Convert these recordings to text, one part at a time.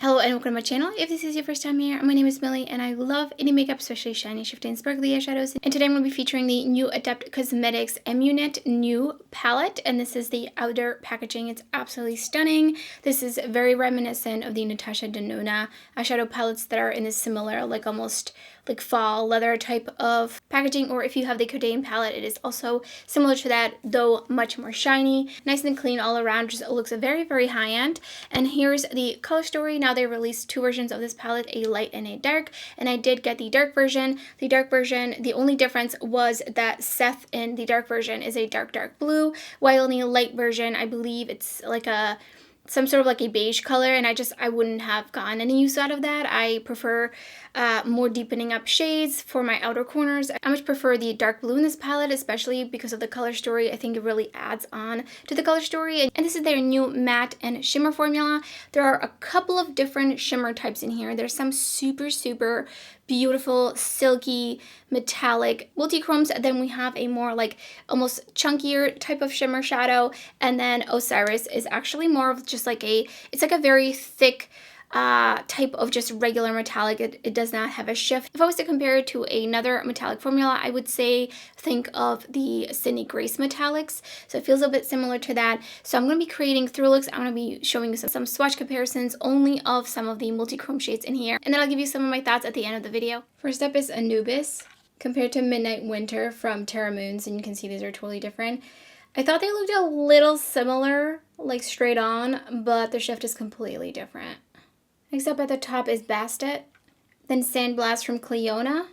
Hello and welcome to my channel. If this is your first time here, my name is Millie and I love indie makeup, especially shiny, shifty, and sparkly eyeshadows. And today I'm going to be featuring the new Adept Cosmetics Amunet Nu palette. And this is the outer packaging. It's absolutely stunning. This is very reminiscent of the Natasha Denona eyeshadow palettes that are in this similar, like almost like fall leather type of packaging. Or if you have the Codain palette, it is also similar to that, though much more shiny. Nice and clean all around. Just it looks very, very high end. And here's the color story. Now they released two versions of this palette, a light and a dark, and I did get the dark version. The dark version, the only difference was that Seth in the dark version is a dark blue, while in the light version I believe it's like some sort of like a beige color, and I wouldn't have gotten any use out of that. I prefer more deepening up shades for my outer corners. I much prefer the dark blue in this palette, especially because of the color story. I think it really adds on to the color story. And this is their new matte and shimmer formula. There are a couple of different shimmer types in here. There's some super beautiful, silky, metallic multi-chromes. Then we have a more like almost chunkier type of shimmer shadow. And then Osiris is actually more of just like it's like a very thick type of just regular metallic. It does not have a shift. If I was to compare it to another metallic formula, I would say think of the Sydney Grace metallics. So it feels a bit similar to that. So I'm going to be creating through looks. I'm going to be showing you some swatch comparisons only of some of the multi-chrome shades in here. And then I'll give you some of my thoughts at the end of the video. First up is Anubis compared to Midnight Winter from Terra Moons. And you can see these are totally different. I thought they looked a little similar, like straight on, but the shift is completely different. Next up at the top is Bastet, then Sandblast from Clionadh,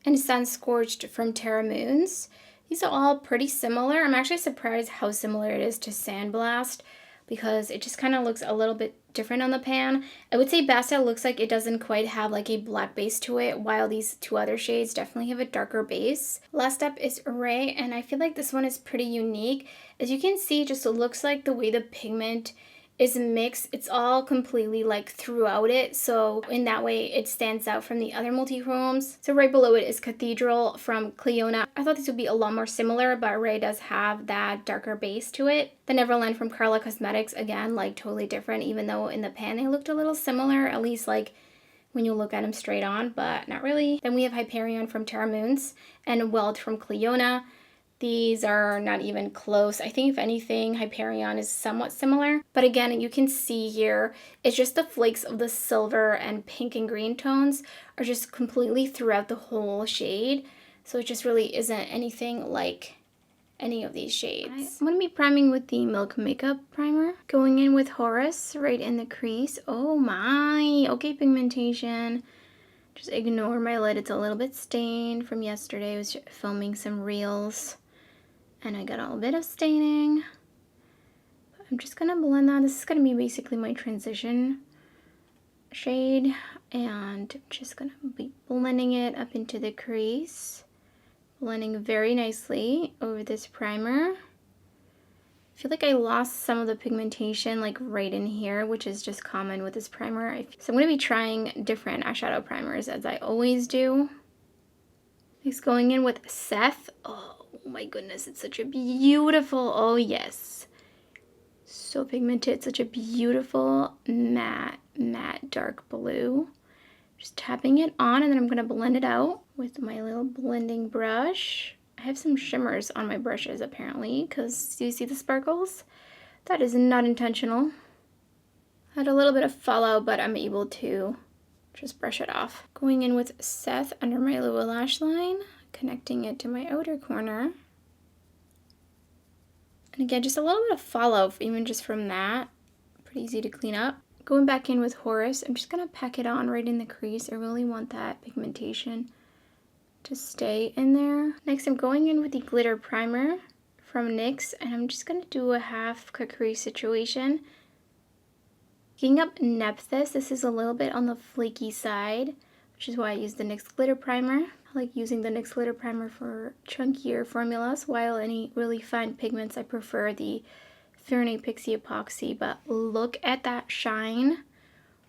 and Sun Scorched from Terra Moons. These are all pretty similar. I'm actually surprised how similar it is to Sandblast because it just kind of looks a little bit different on the pan. I would say Bastet looks like it doesn't quite have like a black base to it, while these two other shades definitely have a darker base. Last up is Ray, and I feel like this one is pretty unique. As you can see, it just looks like the way the pigment is mixed. It's all completely like throughout it, so in that way it stands out from the other multi-chromes. So right below it is Cathedral from Clionadh. I thought these would be a lot more similar, but Ray does have that darker base to it. The Neverland from Carla Cosmetics, again, like totally different, even though in the pan they looked a little similar, at least like when you look at them straight on, but not really. Then we have Hyperion from Terra Moons and Weld from Clionadh. These are not even close. I think if anything, Hyperion is somewhat similar. But again, you can see here, it's just the flakes of the silver and pink and green tones are just completely throughout the whole shade. So it just really isn't anything like any of these shades. I'm going to be priming with the Milk Makeup Primer. Going in with Horus right in the crease. Oh my! Okay, pigmentation. Just ignore my lid. It's a little bit stained from yesterday. I was filming some reels and I got a little bit of staining. But I'm just gonna blend that. This is gonna be basically my transition shade, and I'm just gonna be blending it up into the crease. Blending very nicely over this primer. I feel like I lost some of the pigmentation like right in here, which is just common with this primer. So I'm going to be trying different eyeshadow primers as I always do. Next, going in with Seth. Oh my goodness, it's such a beautiful, oh yes. So pigmented, such a beautiful matte dark blue. Just tapping it on, and then I'm going to blend it out with my little blending brush. I have some shimmers on my brushes apparently, because do you see the sparkles? That is not intentional. I had a little bit of fallout, but I'm able to just brush it off. Going in with Seth under my lower lash line, connecting it to my outer corner. And again, just a little bit of fallout, even just from that. Pretty easy to clean up. Going back in with Horus, I'm just going to pack it on right in the crease. I really want that pigmentation to stay in there. Next, I'm going in with the glitter primer from NYX, and I'm just going to do a half crease situation. Picking up Nephthys, this is a little bit on the flaky side, which is why I use the NYX glitter primer. I like using the NYX glitter primer for chunkier formulas, while any really fine pigments I prefer the Fair & Pixie Epoxy, but look at that shine.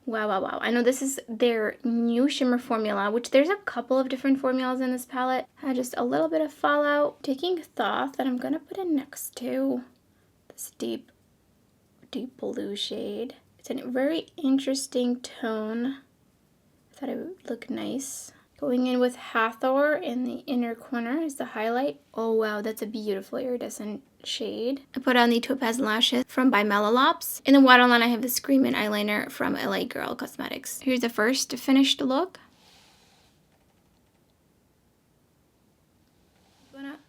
Wow. I know this is their new shimmer formula, which there's a couple of different formulas in this palette. Just a little bit of fallout. Taking Thoth that I'm going to put in next to this deep blue shade. It's a very interesting tone. I thought it would look nice. Going in with Hathor in the inner corner is the highlight. Oh wow, that's a beautiful iridescent shade. I put on the Topaz Lashes from by Melolops. In the waterline, I have the Screamin' eyeliner from LA Girl Cosmetics. Here's the first finished look.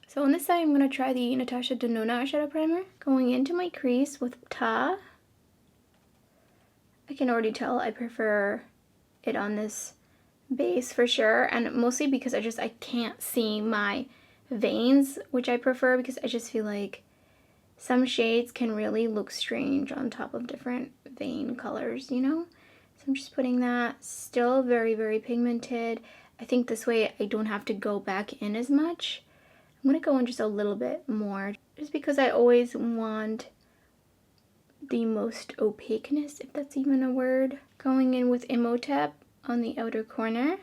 So on this side, I'm going to try the Natasha Denona eyeshadow primer. Going into my crease with Ta. I can already tell I prefer it on this base for sure, and mostly because I can't see my veins, which I prefer because I just feel like some shades can really look strange on top of different vein colors, you know? So I'm just putting that, still very, very pigmented. I think this way I don't have to go back in as much. I'm going to go in just a little bit more, just because I always want the most opaqueness, if that's even a word. Going in with Imhotep on the outer corner.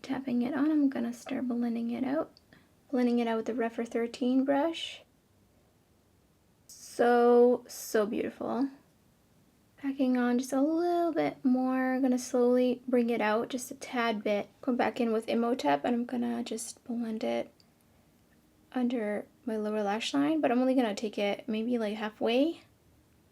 Tapping it on, I'm going to start blending it out. Blending it out with the Rephr 13 brush. So beautiful. Packing on just a little bit more. I'm going to slowly bring it out just a tad bit. Go back in with Imhotep and I'm going to just blend it under my lower lash line, but I'm only going to take it maybe like halfway.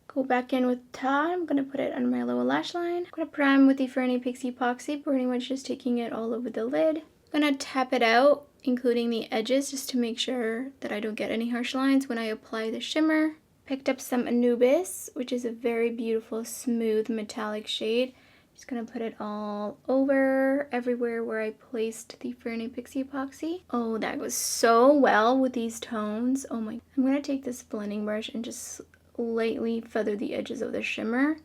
Go back in with Ta. I'm going to put it under my lower lash line. I'm going to prime with the Fernie Pixie Epoxy, pretty much just taking it all over the lid. I'm going to tap it out, including the edges, just to make sure that I don't get any harsh lines when I apply the shimmer. Picked up some Anubis, which is a very beautiful, smooth, metallic shade. Just gonna put it all over, everywhere where I placed the Fernie Pixie Epoxy. Oh, that goes so well with these tones. Oh my. I'm gonna take this blending brush and just lightly feather the edges of the shimmer.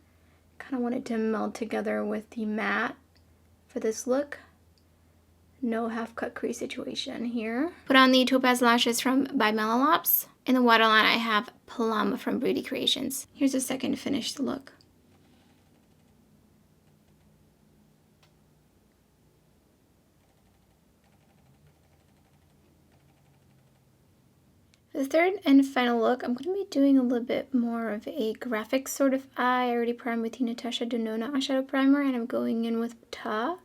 Kind of want it to meld together with the matte for this look. No half-cut crease situation here. Put on the Topaz Lashes from by Melolops. In the waterline, I have Plum from Beauty Creations. Here's a second finished look. For the third and final look, I'm going to be doing a little bit more of a graphic sort of eye. I already primed with the Natasha Denona eyeshadow primer, and I'm going in with Ta.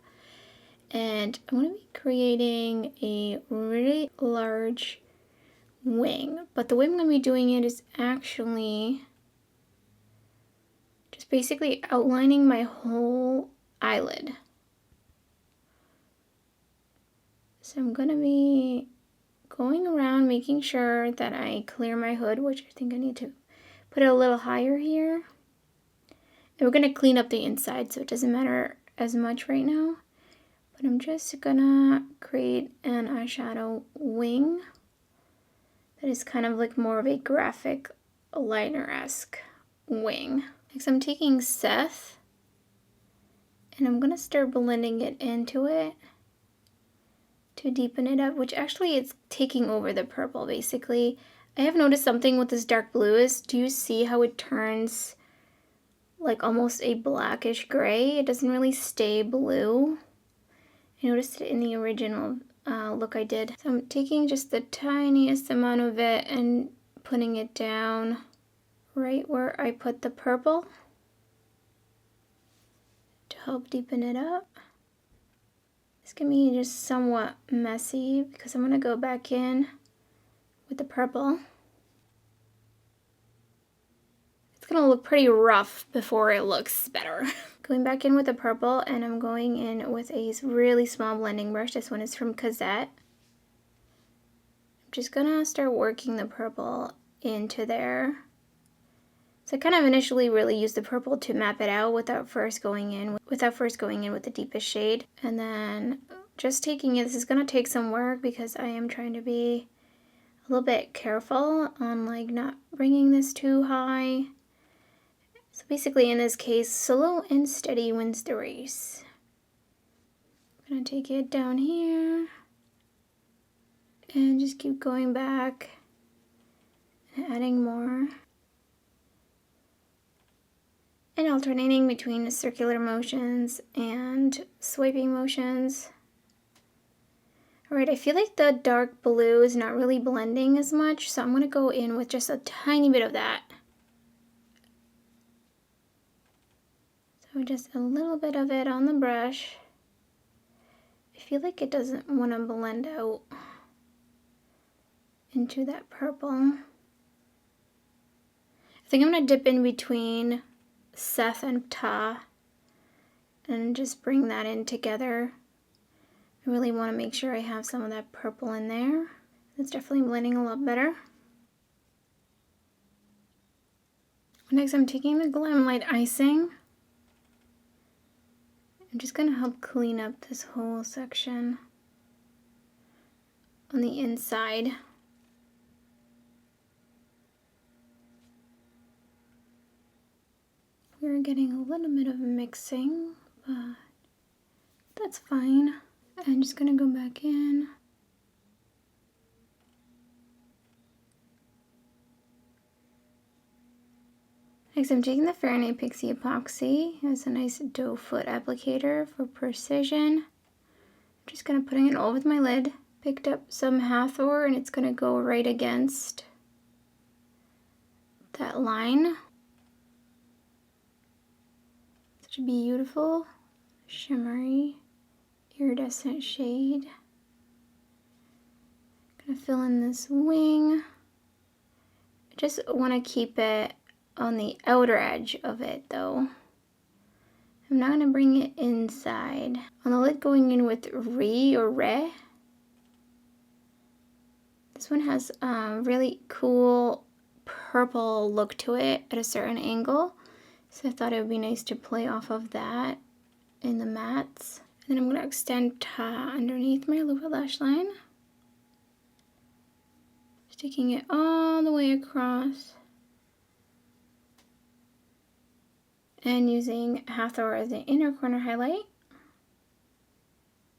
And I'm going to be creating a really large wing. But the way I'm going to be doing it is actually just basically outlining my whole eyelid. So I'm going to be going around making sure that I clear my hood, which I think I need to put it a little higher here. And we're going to clean up the inside, so it doesn't matter as much right now. But I'm just gonna create an eyeshadow wing that is kind of like more of a graphic liner-esque wing. Next, I'm taking Seth and I'm gonna start blending it into it to deepen it up, which actually it's taking over the purple basically. I have noticed something with this dark blue is, do you see how it turns like almost a blackish gray? It doesn't really stay blue. I noticed it in the original look I did. So I'm taking just the tiniest amount of it and putting it down right where I put the purple to help deepen it up. This can be just somewhat messy because I'm going to go back in with the purple. It's going to look pretty rough before it looks better. Going back in with the purple, and I'm going in with a really small blending brush. This one is from Cosette. I'm just going to start working the purple into there. So I kind of initially really used the purple to map it out without first going in with the deepest shade. And then just taking it, this is going to take some work because I am trying to be a little bit careful on like not bringing this too high. So basically in this case, slow and steady wins the race. I'm gonna take it down here and just keep going back and adding more. And alternating between circular motions and swiping motions. Alright, I feel like the dark blue is not really blending as much, so I'm gonna go in with just a tiny bit of that. So just a little bit of it on the brush. I feel like it doesn't want to blend out into that purple. I think I'm going to dip in between Seth and Ta and just bring that in together. I really want to make sure I have some of that purple in there. It's definitely blending a lot better. Next, I'm taking the Glam Light Icing. I'm just going to help clean up this whole section on the inside. We're getting a little bit of mixing, but that's fine. I'm just going to go back in. Next, I'm taking the Fahrenheit Pixie Epoxy. It's a nice doe foot applicator for precision. I'm just going to put it all with my lid. Picked up some Hathor, and it's going to go right against that line. Such a beautiful, shimmery, iridescent shade. Gonna fill in this wing. I just want to keep it on the outer edge of it though. I'm not gonna bring it inside. On the lid, going in with Re. This one has a really cool purple look to it at a certain angle. So I thought it would be nice to play off of that in the mattes. And then I'm gonna extend Ta underneath my lower lash line. Sticking it all the way across. And using Hathor as the inner corner highlight.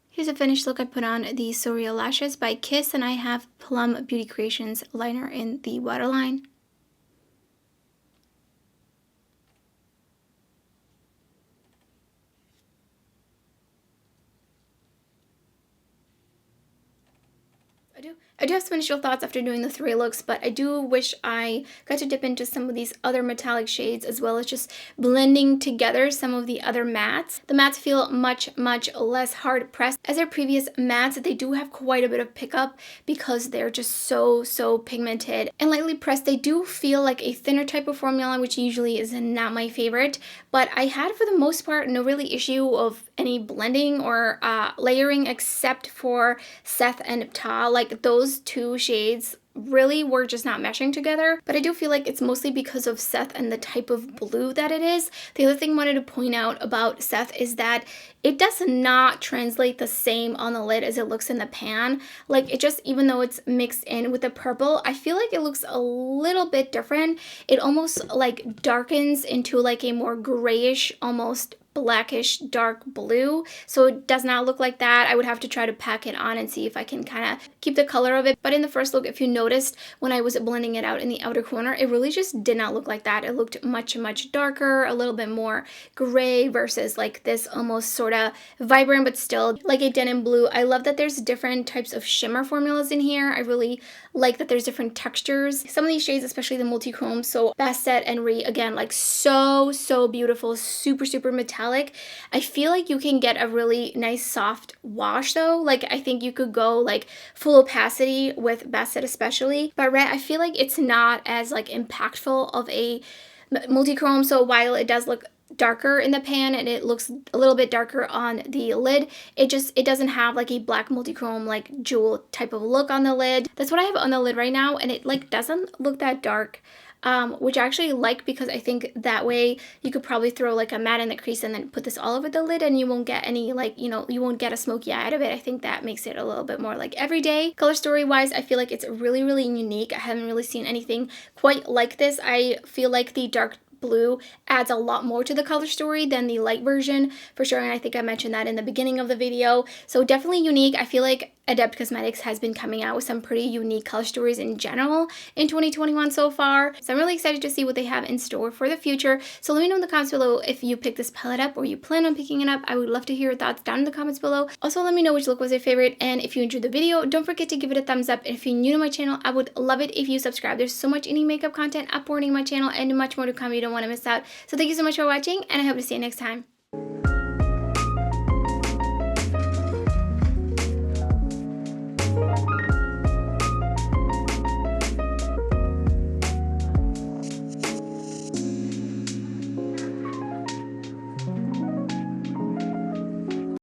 Here's a finished look. I put on the Surreal Lashes by Kiss, and I have Plum Beauty Creations liner in the waterline. I do have some initial thoughts after doing the 3 looks, but I do wish I got to dip into some of these other metallic shades as well as just blending together some of the other mattes. The mattes feel much less hard pressed. As their previous mattes, they do have quite a bit of pickup because they're just so pigmented. And lightly pressed, they do feel like a thinner type of formula, which usually is not my favorite. But I had, for the most part, no really issue of any blending or layering except for Seth and Ta. Like, those 2 shades really were just not meshing together, but I do feel like it's mostly because of Seth and the type of blue that it is. The other thing I wanted to point out about Seth is that it does not translate the same on the lid as it looks in the pan. Like, it just, even though it's mixed in with the purple, I feel like it looks a little bit different. It almost like darkens into like a more grayish, almost blackish dark blue, so it does not look like that. I would have to try to pack it on and see if I can kind of keep the color of it. But in the first look, if you noticed when I was blending it out in the outer corner, it really just did not look like that. It looked much darker, a little bit more gray versus like this almost sort of vibrant but still like a denim blue. I love that there's different types of shimmer formulas in here. I really like that there's different textures. Some of these shades, especially the multi-chrome, so Bastet and Re, again, like so beautiful, super metallic. I feel like you can get a really nice soft wash though. Like, I think you could go like full opacity with Bastet especially, but Red, I feel like it's not as like impactful of a multi-chrome. So while it does look darker in the pan and it looks a little bit darker on the lid, it doesn't have like a black multi-chrome like jewel type of look on the lid. That's what I have on the lid right now, and it like doesn't look that dark. Which I actually like, because I think that way you could probably throw like a matte in the crease and then put this all over the lid and you won't get any like, you know, you won't get a smoky eye out of it. I think that makes it a little bit more like everyday. Color story wise, I feel like it's really unique. I haven't really seen anything quite like this. I feel like the dark blue adds a lot more to the color story than the light version for sure, and I think I mentioned that in the beginning of the video. So definitely unique. I feel like Adept Cosmetics has been coming out with some pretty unique color stories in general in 2021 so far. So I'm really excited to see what they have in store for the future. So let me know in the comments below if you picked this palette up or you plan on picking it up. I would love to hear your thoughts down in the comments below. Also, let me know which look was your favorite, and if you enjoyed the video, don't forget to give it a thumbs up. And if you're new to my channel, I would love it if you subscribe. There's so much indie makeup content uploading my channel and much more to come. You don't want to miss out. So thank you so much for watching, and I hope to see you next time.